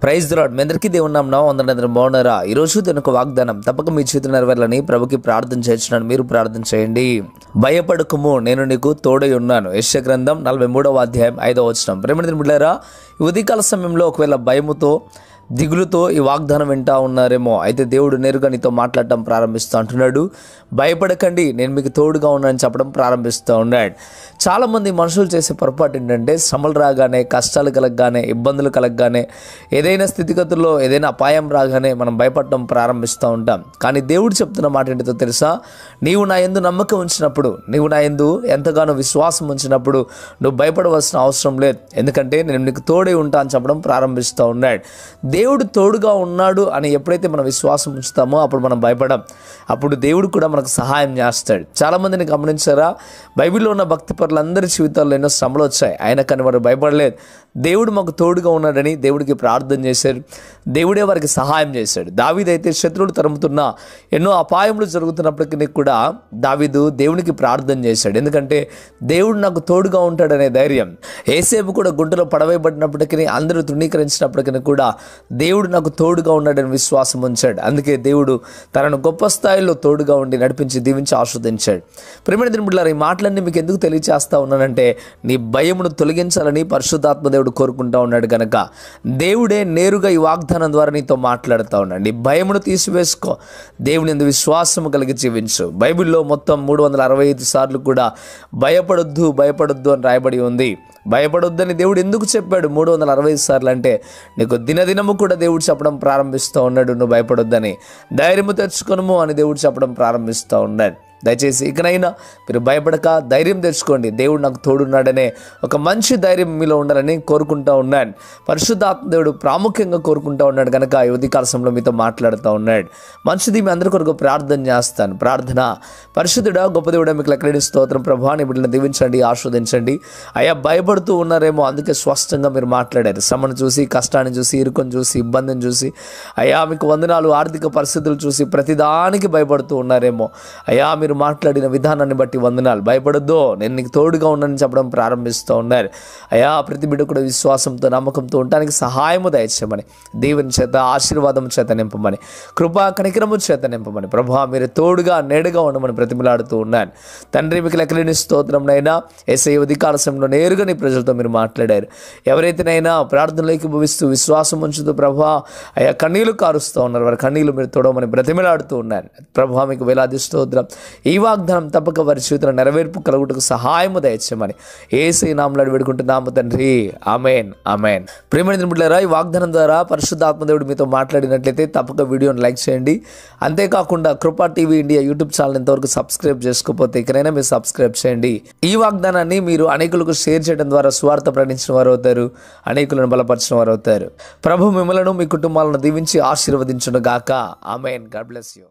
Praise the lord. మీ అందరికీ దేవుని నామమున వందనాలు. బాగున్నారా? ఈరోజు దీని ఒక వాగ్దానం తప్పక మీ చేతులు నెరవేరాలని ప్రభుకి ప్రార్థన చేస్తున్నాను. మీరు ప్రార్థన చేయండి. భయపడకుము, నేను నీకు తోడై ఉన్నాను. యెషయా గ్రంథం 43వ అధ్యాయం 5వ వచనం. ప్రేమైన బిడ్డలారా, ఈ ఉదయకాల సమయంలో ఒకవేళ భయముతో దిగులుతో ఈ వాగ్దానం వింటా ఉన్నారేమో. అయితే దేవుడు నేరుగా నీతో మాట్లాడటం ప్రారంభిస్తూ అంటున్నాడు, భయపడకండి, నేను మీకు తోడుగా ఉన్నానని చెప్పడం ప్రారంభిస్తూ ఉన్నాడు. చాలామంది మనుషులు చేసే పొరపాటు ఏంటంటే, శ్రమలు రాగానే, కష్టాలు కలగగానే, ఇబ్బందులు కలగగానే, ఏదైనా స్థితిగతుల్లో ఏదైనా అపాయం రాగానే మనం భయపడటం ప్రారంభిస్తూ ఉంటాం. కానీ దేవుడు చెప్తున్న మాట ఏంటో తెలుసా? నీవు నా యందు నమ్మకం ఉంచినప్పుడు, నీవు నా యందు ఎంతగానో విశ్వాసం ఉంచినప్పుడు నువ్వు భయపడవలసిన అవసరం లేదు. ఎందుకంటే నేను నీకు తోడై ఉంటా అని చెప్పడం ప్రారంభిస్తూ ఉన్నాడు. దేవుడు తోడుగా ఉన్నాడు అని ఎప్పుడైతే మనం విశ్వాసం ఉంచుతామో అప్పుడు మనం భయపడం. అప్పుడు దేవుడు కూడా మనకు సహాయం చేస్తాడు. చాలామందిని గమనించారా? బైబిల్లో ఉన్న భక్తి పరులందరి జీవితాల్లో ఎన్నో శ్రమలు వచ్చాయి, అయినా కానీ వారు భయపడలేదు. దేవుడు మాకు తోడుగా ఉన్నాడని దేవుడికి ప్రార్థన చేశారు. దేవుడే వారికి సహాయం చేశాడు. దావీదైతే శత్రువులు తరుముతున్నా, ఎన్నో అపాయములు జరుగుతున్నప్పటికీ కూడా దావీదు దేవునికి ప్రార్థన చేశాడు. ఎందుకంటే దేవుడు నాకు తోడుగా ఉంటాడనే ధైర్యం. యేసేపు కూడా గుంటలో పడవేయబడినప్పటికీ, అందరూ తృణీకరించినప్పటికీ కూడా దేవుడు నాకు తోడుగా ఉన్నాడని విశ్వాసం ఉంచాడు. అందుకే దేవుడు తనను గొప్ప స్థాయిలో తోడుగా ఉండి నడిపించి దీవించి ఆస్వాదించాడు. ప్రియమైన బిడ్డలారా, ఈ మాటలన్నీ మీకు ఎందుకు తెలియచేస్తా ఉన్నానంటే, నీ భయమును తొలగించాలని పరిశుద్ధాత్మ దేవుడు కోరుకుంటా ఉన్నాడు కనుక దేవుడే నేరుగా ఈ వాగ్దానం ద్వారా నీతో మాట్లాడుతూ ఉన్నాడు. నీ భయమును తీసివేసుకో, దేవుని యందు విశ్వాసము కలిగి జీవించు. బైబిల్లో మొత్తం 365 సార్లు కూడా భయపడొద్దు భయపడొద్దు అని రాయబడి ఉంది. భయపడొద్దని దేవుడు ఎందుకు చెప్పాడు 365 సార్లు అంటే, నీకు దినదినము కూడా దేవుడు చెప్పడం ప్రారంభిస్తూ ఉన్నాడు, నువ్వు భయపడొద్దని. ధైర్యము తెచ్చుకొనుము అని దేవుడు చెప్పడం ప్రారంభిస్తూ ఉన్నాడు. దయచేసి ఇకనైనా మీరు భయపడక ధైర్యం తెచ్చుకోండి. దేవుడు నాకు తోడున్నాడనే ఒక మంచి ధైర్యం మీలో ఉండాలని కోరుకుంటూ ఉన్నాడు. పరిశుద్ధాత్మ దేవుడు ప్రాముఖ్యంగా కోరుకుంటూ ఉన్నాడు కనుక ఈ ఉదయకాల సమయంలో మీతో మాట్లాడుతూ ఉన్నాడు. మంచిది, మీ అందరి కొరకు ప్రార్థన చేస్తాను. ప్రార్థన. పరిశుద్ధుడా, గొప్ప దేవుడా, మీకు లెక్కలేని స్తోత్రం. ప్రభువా, నీ బిడ్డలను దీవించండి, ఆస్వాదించండి. అయ్యా, భయపడుతూ ఉన్నారేమో, అందుకే స్పష్టంగా మీరు మాట్లాడారు. శ్రమను చూసి, కష్టాన్ని చూసి, ఇరుకుని చూసి, ఇబ్బందిని చూసి, అయ్యా మీకు వందనాలు. ఆర్థిక పరిస్థితులు చూసి ప్రతిదానికి భయపడుతూ ఉన్నారేమో. అయ్యా, మీరు మాట్లాడిన విధానాన్ని బట్టి వందనాలు. భయపడొద్దు, నేను నీకు తోడుగా ఉన్నానని చెప్పడం ప్రారంభిస్తూ ఉన్నారు. అయ్యా, ప్రతి బిడ్డ కూడా విశ్వాసంతో నమ్మకంతో ఉండడానికి సహాయము దయచేయమని, దేవుని చేత ఆశీర్వాదం చేత నింపమని, కృపా కనికరము చేత నింపమని, ప్రభువా మీరు తోడుగా నేడుగా ఉండమని ప్రతిమలాడుతూ ఉన్నాను. తండ్రి, మీకు లెక్కలేని స్తోత్రంనైనా యేసయ్య ఉదయకాల సమయంలో నేరుగా నీ ప్రజలతో మీరు మాట్లాడారు. ఎవరైతేనైనా ప్రార్థనలోకి భవిస్తూ విశ్వాసం ఉంచుతూ ప్రభువా అయ్యా కన్నీళ్లు కారుస్తూ ఉన్నారు, వారి కన్నీళ్లు మీరు తోడమని బ్రతిమలాడుతూ ఉన్నాను. ప్రభువా, మీకు వేలాది స్తోత్రం. ఈ వాగ్దానం తప్పక వారి జీవితంలో నెరవేర్పు కలుగుటకు సహాయము దయచేయమని యేసయ్య నామములో వేడుకుంటున్నాము తండ్రి. ఆమేన్, ఆమేన్. ప్రియమైన బిడ్డలారా, ఈ వాగ్దానం ద్వారా పరిశుద్ధాత్మ దేవుడు మీతో మాట్లాడినట్లయితే తప్పక వీడియోని లైక్ చేయండి. అంతేకాకుండా కృపా టీవీ ఇండియా యూట్యూబ్ ఛానల్ ఇంతవరకు సబ్స్క్రైబ్ చేసుకోకపోతే ఇకనైనా మీరు సబ్స్క్రైబ్ చేయండి. ఈ వాగ్దానాన్ని మీరు అనేకులకు షేర్ చేయడం ద్వారా సువార్త ప్రకటించిన వారు అవుతారు, అనేకులను బలపరిచిన వారు అవుతారు. ప్రభు మిమ్మలను మీ కుటుంబాలను దీవించి ఆశీర్వదించును గాక. ఆమేన్. God bless you.